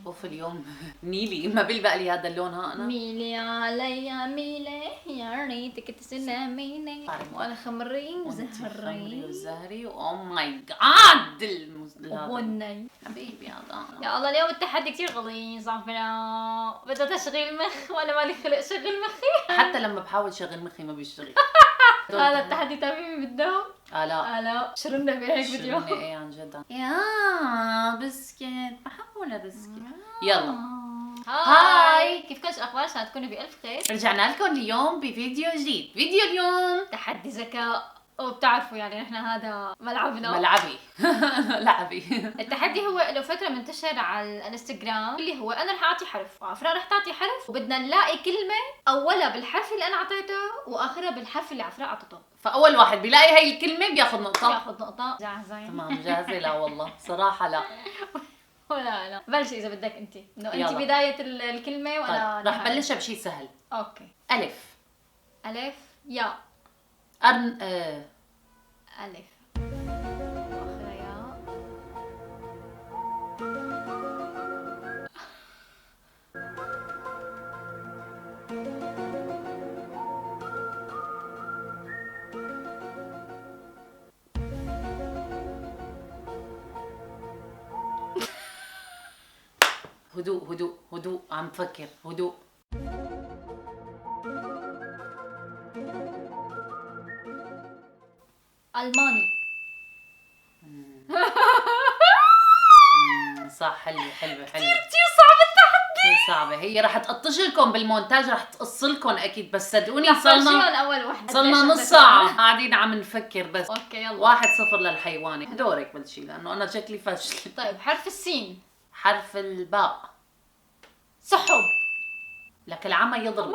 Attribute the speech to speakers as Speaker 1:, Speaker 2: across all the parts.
Speaker 1: اوف اليوم نيلي ما بيلبق لي هذا اللون. ها انا
Speaker 2: ميلي عليا ميلي يا ريتك تسلميني وانا خمري
Speaker 1: خمري
Speaker 2: وزهري
Speaker 1: وزهري او ماي جاد
Speaker 2: وبني.
Speaker 1: حبيبي هذا.
Speaker 2: يا الله اليوم التحدي كتير غليظ عفرا، بدها تشغيل مخ وانا مالي خلق شغل مخي.
Speaker 1: حتى لما بحاول شغل مخي ما بيشتغل.
Speaker 2: هذا التحدي تميمي بدهم.
Speaker 1: لا
Speaker 2: لا شرنا بهيك فيديو.
Speaker 1: شرني ايه عن جد. يا بسكت بحاول بسكت. يلا
Speaker 2: هاي كيفكم؟ شو اخبار؟ عشان تكونوا بألف خير.
Speaker 1: رجعنا لكم اليوم بفيديو جديد. فيديو اليوم
Speaker 2: تحدي ذكاء، وبتعرفوا يعني نحن هذا ملعبنا.
Speaker 1: ملعبي. لعبي.
Speaker 2: التحدي هو له فترة منتشر على الانستغرام، اللي هو انا رح اعطي حرف وعفرا رح تعطي حرف، وبدنا نلاقي كلمة اولها بالحرف اللي انا اعطيته واخرها بالحرف اللي عفرا اعطته.
Speaker 1: فاول واحد بيلاقي هاي الكلمه بياخذ نقطه.
Speaker 2: بياخذ نقطة. جاهزة؟
Speaker 1: تمام جاهزه. لا والله صراحه لا.
Speaker 2: ولا لا بلشي اذا بدك انت، انه انت
Speaker 1: يلا.
Speaker 2: بداية الكلمة وانا
Speaker 1: طيب رح
Speaker 2: نهاية.
Speaker 1: بلشها بشيء سهل.
Speaker 2: اوكي.
Speaker 1: الف.
Speaker 2: الف يا. الف واخرها يا.
Speaker 1: هدوء هدوء هدوء عم بفكر. هدوء.
Speaker 2: الماني.
Speaker 1: صح. حلوه حلوه حلوه.
Speaker 2: كثير صعب التحدي.
Speaker 1: هي صعبه. هي رح تقطش لكم بالمونتاج، رح تقص لكم اكيد، بس صدقوني
Speaker 2: صلنا اول وحده.
Speaker 1: صلنا نص ساعه قاعدين عم نفكر بس.
Speaker 2: اوكي يلا.
Speaker 1: 1-0 للحيواني. دورك بلشي لانه انا شكلي فاشل.
Speaker 2: طيب حرف السين.
Speaker 1: حرف الباء.
Speaker 2: سحب.
Speaker 1: لك العمى يضرب.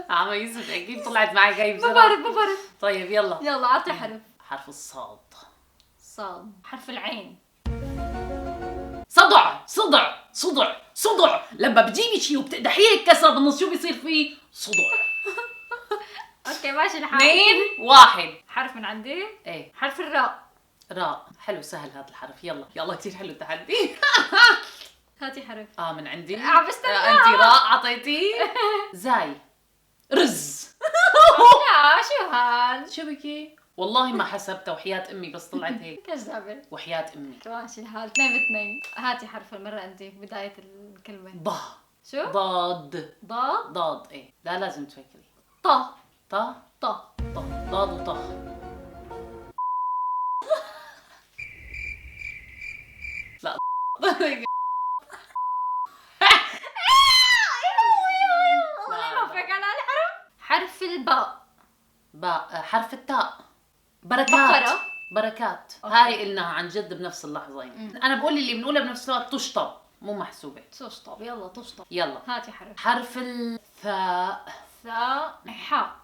Speaker 1: عمى يوسف اكيد طلعت معي جاي بسرعه.
Speaker 2: ببرد.
Speaker 1: طيب يلا.
Speaker 2: يلا اعطي حرف.
Speaker 1: حرف الصاد.
Speaker 2: صاد. حرف العين.
Speaker 1: صدع صدع صدع صدع. لما بتجيبي شيء وبتقدحيه يتكسر بالنص شو بيصير فيه؟ صدع.
Speaker 2: اوكي ماشي الحال.
Speaker 1: 2-1.
Speaker 2: حرف من عندي.
Speaker 1: ايه
Speaker 2: حرف الراء.
Speaker 1: راء. حلو سهل هذا الحرف. يلا يلا كثير حلو التحدي.
Speaker 2: هاتي حرف.
Speaker 1: من عندي.
Speaker 2: عم بستنى.
Speaker 1: انت راء عطيتي. زاي. رز.
Speaker 2: لا شو هاد؟
Speaker 1: شو بكي؟ والله ما حسبتها وحياة امي بس طلعت هيك.
Speaker 2: كذابة.
Speaker 1: وحياة امي.
Speaker 2: ماشي الحال. 2-2. هاتي حرف المرة انت بداية الكلمة.
Speaker 1: ض.
Speaker 2: شو؟
Speaker 1: ضاد.
Speaker 2: ضاد.
Speaker 1: ضاد. ايه لا لازم تفكري.
Speaker 2: ط.
Speaker 1: ط.
Speaker 2: ط.
Speaker 1: ط. ضاد وطخ. لا.
Speaker 2: والله ما فيك على الحرف. حرف الباء.
Speaker 1: باء. حرف التاء. بركات.
Speaker 2: بقرة.
Speaker 1: بركات.
Speaker 2: أوكي.
Speaker 1: هاي قلناها عن جد بنفس اللحظة يعني. أنا بقول اللي بنقولها بنفس الوقت تشطب مو محسوبة.
Speaker 2: تشطب. يلا تشطب.
Speaker 1: يلا.
Speaker 2: هاتي حرف.
Speaker 1: حرف الثاء.
Speaker 2: ثاء. حاء.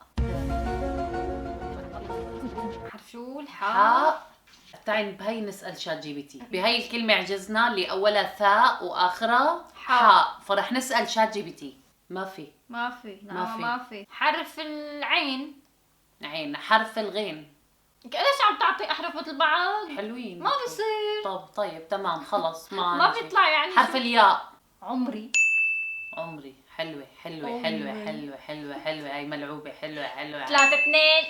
Speaker 2: حرف شو؟ الحاء.
Speaker 1: حاء. تعي بهي نسأل شات جي بي تي. بهي الكلمة عجزنا اللي أولها ثاء وآخرها حاء، فرح نسأل شات جي بي تي. ما في.
Speaker 2: ما في. لا
Speaker 1: ما في.
Speaker 2: ما في. حرف العين.
Speaker 1: عين. حرف الغين.
Speaker 2: ليش عم تعطي احرف مثل بعض؟
Speaker 1: حلوين.
Speaker 2: ما بصير.
Speaker 1: طيب تمام خلص ما
Speaker 2: ما
Speaker 1: عندي.
Speaker 2: بيطلع يعني.
Speaker 1: حرف الياء.
Speaker 2: عمري.
Speaker 1: عمري. حلوة حلوة
Speaker 2: عمري.
Speaker 1: حلوة حلوة حلوة حلوة. هاي ملعوبة. حلوة حلوة.
Speaker 2: 3-2.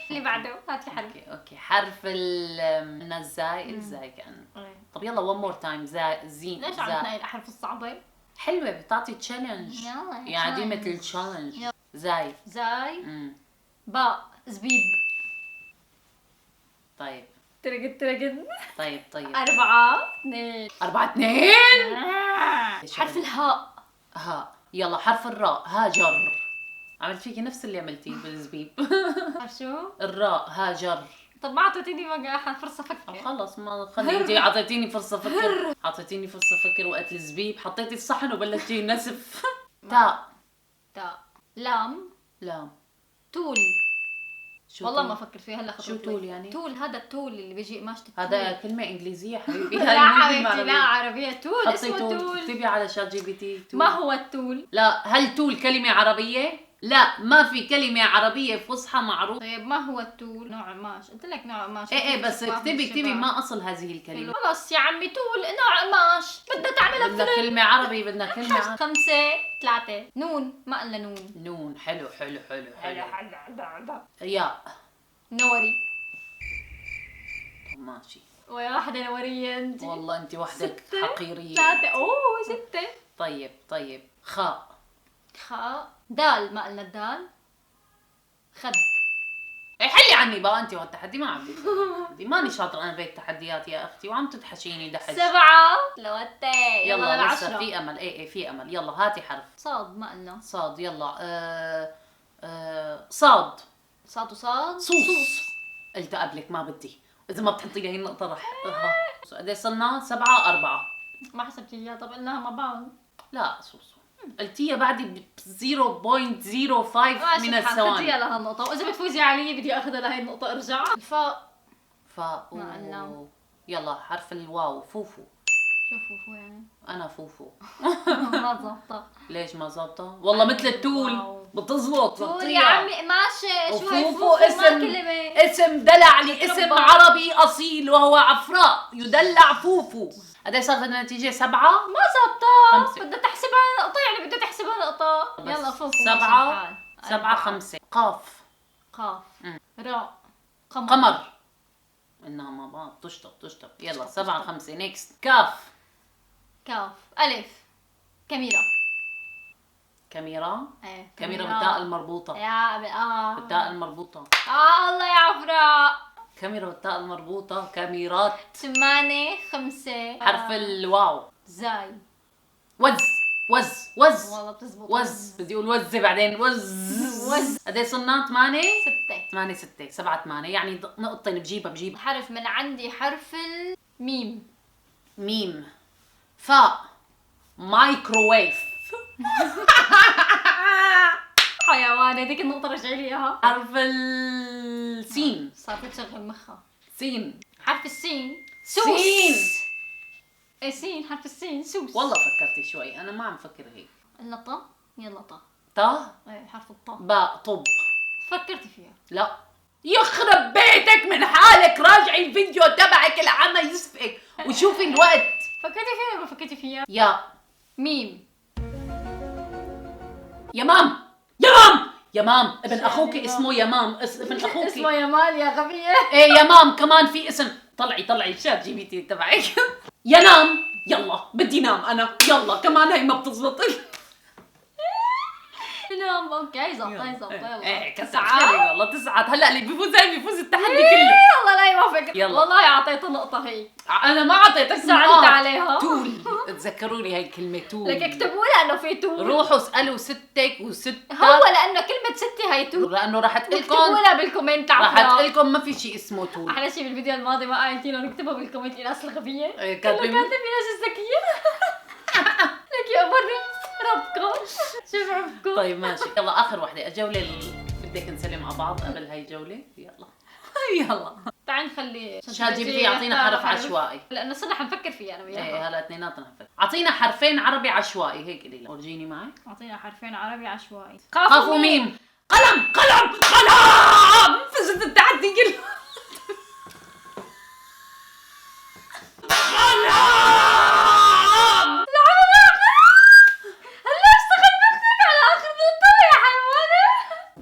Speaker 2: اللي بعده هات لي حرف.
Speaker 1: اوكي حرف الزاي. الزاي كان. طب يلا one more time. زين.
Speaker 2: ليش عم تنقي الاحرف الصعبة؟
Speaker 1: حلوة بتعطي تشالنج.
Speaker 2: يلا
Speaker 1: يعني عديمة التشالنج. زاي.
Speaker 2: زاي. باء. زبيب.
Speaker 1: طيب
Speaker 2: ترقد.
Speaker 1: طيب
Speaker 2: 4-2.
Speaker 1: 4-2.
Speaker 2: حرف الهاء.
Speaker 1: ها يلا. حرف الراء. هاجر. عملت فيكي نفس اللي عملتيه بالزبيب.
Speaker 2: حرف شو؟
Speaker 1: الراء. هاجر.
Speaker 2: طب ما اعطيتيني بقى فرصة افكر.
Speaker 1: خلص ما خلي انت اعطيتيني فرصه افكر. اعطيتيني فرصه افكر وقت الزبيب حطيتي الصحن وبلشتي نسف. تاء.
Speaker 2: تاء. لام.
Speaker 1: لام.
Speaker 2: تول.
Speaker 1: شو
Speaker 2: والله
Speaker 1: طول؟
Speaker 2: ما افكر فيها هلا.
Speaker 1: شو تول يعني؟
Speaker 2: تول هذا التول اللي بيجي قماشة التول.
Speaker 1: هذا كلمه انجليزيه حبيبي.
Speaker 2: لا
Speaker 1: هاي
Speaker 2: حبيبتي لا عربية. تول
Speaker 1: حطي
Speaker 2: اسمه
Speaker 1: تول.
Speaker 2: تول.
Speaker 1: اكتبي على شات جي بي تي تول.
Speaker 2: ما هو التول؟
Speaker 1: لا هل تول كلمه عربيه؟ لا ما في كلمة عربية فصحى معروف.
Speaker 2: طيب ما هو التول؟ نوع قماش، قلت لك نوع قماش.
Speaker 1: ايه بس اكتبي ما اصل هذه الكلمة.
Speaker 2: خلص يا عمي، تول نوع قماش، بدنا تعملها
Speaker 1: بدنا
Speaker 2: بفيلم.
Speaker 1: كلمة عربي، بدنا كلمة عربي.
Speaker 2: 5 3 نون، ما قلنا نون.
Speaker 1: نون. حلو. ياء.
Speaker 2: نوري.
Speaker 1: طب ماشي.
Speaker 2: ويا واحدة نورية انت.
Speaker 1: والله انت وحدك حقيرية.
Speaker 2: 3 اوه 6.
Speaker 1: طيب خاء.
Speaker 2: خاء. دال، ما قلنا الدال. خد.
Speaker 1: ايه حلي عني بقى انت والتحدي، ما عم بدي ماني شاطرة انا بهيك تحديات يا اختي، وعم تدحشيني دحش.
Speaker 2: 7 لوتي.
Speaker 1: يلا لسه
Speaker 2: 10.
Speaker 1: في امل. ايه في امل. يلا هاتي حرف.
Speaker 2: صاد، ما قلنا
Speaker 1: صاد. يلا صاد.
Speaker 2: صاد وصاد.
Speaker 1: صوص. قلت قبلك ما بدي، اذا ما بتحطي لي هي النقطة رح قد صرنا 7 4.
Speaker 2: ما حسبتي اياها، طب قلناها مع بعض.
Speaker 1: لا صوص قلتيها بعدي ب 0.05 من الثواني.
Speaker 2: خديها لها النقطة، وإذا بتفوزي علي بدي آخذها لهي النقطة. ارجع. الفاء.
Speaker 1: فاء.
Speaker 2: ما قلنا.
Speaker 1: يلا حرف الواو. فوفو.
Speaker 2: شو فوفو يعني؟
Speaker 1: أنا فوفو.
Speaker 2: ما ظبطة.
Speaker 1: ليش ما ظابطة؟ والله مثل التول بتزبط.
Speaker 2: تول يا عمي ماشي. شو هي
Speaker 1: فوفو؟ اسم دلع لاسم عربي أصيل وهو عفراء يدلع فوفو. قد ايش صارت النتيجة؟ 7؟
Speaker 2: ما ظبطة.
Speaker 1: 5.
Speaker 2: بدها تحسبها نقطة، يعني بدها تحسبها نقطة. يلا فوفو.
Speaker 1: 7 5. قاف.
Speaker 2: قاف. راء.
Speaker 1: قمر. انها مع بعض تشطب. يلا 7 5. نيكست. كاف.
Speaker 2: كاف. ألف. كاميرا.
Speaker 1: كاميرا.
Speaker 2: ايه
Speaker 1: كاميرا بالتاء المربوطة.
Speaker 2: يا
Speaker 1: بالتاء المربوطة.
Speaker 2: الله يا عفراء.
Speaker 1: كاميرا بالتاء المربوطة. كاميرات.
Speaker 2: 8 5.
Speaker 1: حرف الواو.
Speaker 2: زاي.
Speaker 1: وز.
Speaker 2: والله بتزبط.
Speaker 1: بدي اقول وزة بعدين. وز. قد ايه صرنا؟ 8 6. 7 8 يعني نقطتين. بجيبها.
Speaker 2: حرف من عندي، حرف الميم.
Speaker 1: ميم. فاء. مايكروويف.
Speaker 2: حيوان. هذيك النقطة رجعي لي اياها.
Speaker 1: حرف السين.
Speaker 2: صارت تشغل مخها.
Speaker 1: سين.
Speaker 2: حرف السين.
Speaker 1: سين.
Speaker 2: ايه سين. حرف السين. سوس.
Speaker 1: والله فكرتي شوي، انا ما عم فكر هيك.
Speaker 2: قلنا طا. يلا طا.
Speaker 1: طا.
Speaker 2: ايه حرف الطا.
Speaker 1: باء. طب.
Speaker 2: فكرتي فيها؟
Speaker 1: لا. يخرب بيتك من حالك، راجعي الفيديو تبعك العمى يسفك وشوفي الوقت.
Speaker 2: فكرتي فيها ولا فكرتي فيها؟
Speaker 1: يا
Speaker 2: ميم.
Speaker 1: يمام. ابن اخوك اسمه يمام. ابن اخوك
Speaker 2: اسمه يمال يا غبية.
Speaker 1: ايه يمام كمان في اسم. طلعي شات جي بي تي تبعك. ينام. يلا بدي نام انا. يلا كمان هي ما بتزبط.
Speaker 2: نام. اوكي زبطة.
Speaker 1: ايه كسر خيري والله. 9. هلا اللي بيفوز التحدي كله.
Speaker 2: والله لا يوافق.
Speaker 1: يلا.
Speaker 2: والله اعطيته نقطة هي.
Speaker 1: انا ما اعطيتك
Speaker 2: زعلت عليها.
Speaker 1: تول. تذكروني هاي الكلمة تول.
Speaker 2: لك اكتبوا لها انه في تول.
Speaker 1: روحوا اسألوا ستك وستك.
Speaker 2: هو لانه كلمة ستي هي تول.
Speaker 1: لانه راح
Speaker 2: اكتبوا
Speaker 1: تقلكم.
Speaker 2: لها بالكومنت.
Speaker 1: راح تقلكم ما في شيء اسمه تول.
Speaker 2: احلى شيء بالفيديو الماضي ما قايلين لهم اكتبوا بالكومنت الناس الغبية.
Speaker 1: إيه،
Speaker 2: كله كاتب الناس الذكية. لك يا بري ربكم. شوف ربكم.
Speaker 1: طيب ماشي. يلا اخر وحده. الجوله بدك نسلم مع بعض قبل هاي الجوله. يلا
Speaker 2: تعال نخلي
Speaker 1: شات جي بي تي يعطينا حرف عشوائي،
Speaker 2: لانه صرنا حنفكر فيه انا وياها.
Speaker 1: ايه هلا اثنيناتنا حنفكر. اعطينا حرفين عربي عشوائي هيك قولي لي. ورجيني معي.
Speaker 2: اعطينا حرفين عربي عشوائي.
Speaker 1: قاف وميم. قلم. فزت التحدي كله.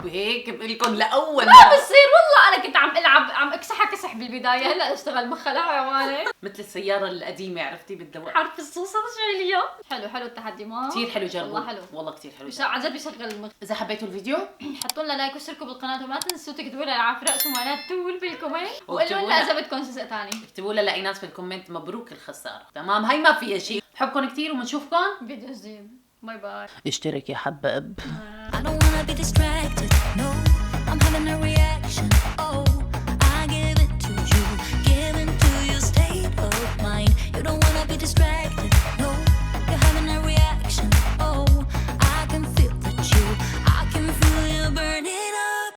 Speaker 1: وهيك بقلكم لاول
Speaker 2: ما بصير والله. انا كنت عم العب عم اكسحها كسح بالبدايه، هلا اشتغل مخها. لا حيوانه.
Speaker 1: مثل السياره القديمه عرفتي بالدواء.
Speaker 2: حرف الصوص رجعي لي. حلو التحدي. ما
Speaker 1: كثير حلو. جربوا
Speaker 2: والله حلو.
Speaker 1: والله كثير حلو.
Speaker 2: عن جد بيشغل المخ.
Speaker 1: اذا حبيتوا الفيديو
Speaker 2: حطوا لنا لايك واشتركوا بالقناه، وما تنسوا تكتبوا لنا عفراء شو معنات تول بالكومنت، وقولوا لنا اذا بدكم جزء ثاني.
Speaker 1: اكتبوا لنا لاقي ناس بالكومنت. مبروك الخساره. تمام هي ما فيها شيء. بحبكم كثير وبنشوفكم
Speaker 2: فيديو جديد. باي باي.
Speaker 1: اشترك يا حباب.
Speaker 3: I don't wanna be distracted, no, I'm having a reaction.